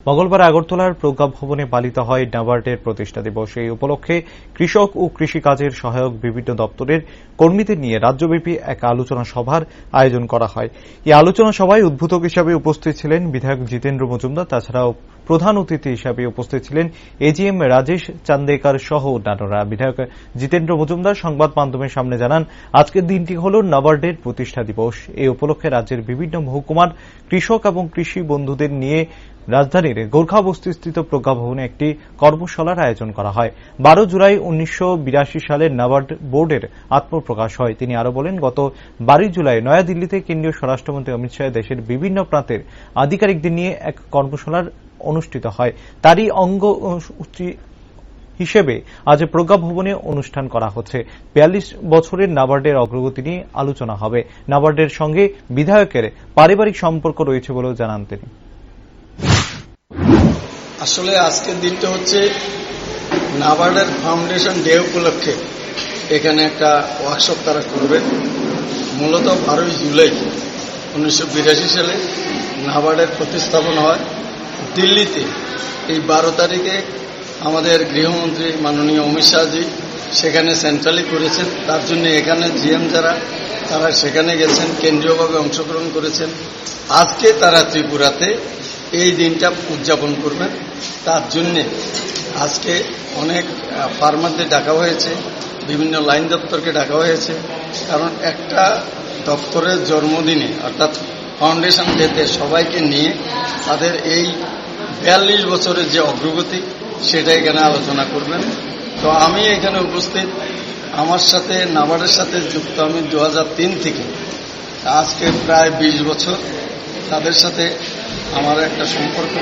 মঙ্গলবার আগরতলার প্রজ্ঞা ভবনে পালিত হয় নাবার্ডের প্রতিষ্ঠা দিবস। এই উপলক্ষে কৃষক ও কৃষিকাজের সহায়ক বিভিন্ন দপ্তরের কর্মীদের নিয়ে রাজ্যব্যাপী এক আলোচনা সভার আয়োজন করা হয়। এই আলোচনা সভায় উদ্বোধক হিসেবে উপস্থিত ছিলেন বিধায়ক জিতেন্দ্র মজুমদার। তাছাড়াও প্রধান অতিথি হিসেবে উপস্থিত ছিলেন এজিএম রাজেশ চান্দেকার সহ অন্যান্যরা। বিধায়ক জিতেন্দ্র মজুমদার সংবাদ মাধ্যমের সামনে জানান, আজকের দিনটি হল নাবার্ডের প্রতিষ্ঠা দিবস। এই উপলক্ষে রাজ্যের বিভিন্ন মহকুমার কৃষক এবং কৃষি বন্ধুদের নিয়ে রাজধানীর গোর্খাবস্তিস্থিত প্রজ্ঞা ভবনে একটি কর্মশালার আয়োজন করা হয়। 12 জুলাই 1982 সালে নাবার্ড বোর্ডের আত্মপ্রকাশ হয়। তিনি আরো বলেন, গত 12 জুলাই নয়াদিল্লিতে কেন্দ্রীয় স্বরাষ্ট্রমন্ত্রী অমিত শাহ দেশের বিভিন্ন প্রান্তের আধিকারিকদের নিয়ে এক কর্মশালার অনুষ্ঠিত হয়। তারই অঙ্গ হিসেবে আজ প্রজ্ঞা ভবনে অনুষ্ঠান করা হচ্ছে। 42 বছরের নাবার্ডের অগ্রগতি নিয়ে আলোচনা হবে। নাবার্ডের সঙ্গে বিধায়কের পারিবারিক সম্পর্ক রয়েছে বলেও জানান তিনি। আসলে আজকের দিনটা হচ্ছে নাবার্ডের ফাউন্ডেশন ডে উপলক্ষে এখানে একটা ওয়ার্কশপ তারা করবেন। মূলত 12 জুলাই 1982 সালে নাবার্ডের প্রতিস্থাপনা হয় দিল্লিতে। এই 12 তারিখে আমাদের গৃহমন্ত্রী মাননীয় অমিত শাহজি সেখানে সেন্ট্রালি করেছেন। তার জন্য এখানে জিএম যারা তারা সেখানে গেছেন, কেন্দ্রীয়ভাবে অংশগ্রহণ করেছেন। আজকে তারা ত্রিপুরাতে এই দিনটা উদযাপন করবেন। তার জন্যে আজকে অনেক ফার্মারদের ডাকা হয়েছে, বিভিন্ন লাইন দপ্তরকে ডাকা হয়েছে। কারণ একটা দপ্তরের জন্মদিনে অর্থাৎ ফাউন্ডেশন ডেতে সবাইকে নিয়ে তাদের এই 42 বছরের যে অগ্রগতি সেটা এখানে আলোচনা করবেন। তো আমি এখানে উপস্থিত, আমার সাথে নাবার্ডের সাথে যুক্ত আমি 2003 থেকে, আজকে প্রায় 20 বছর তাদের সাথে আমার একটা সম্পর্ক।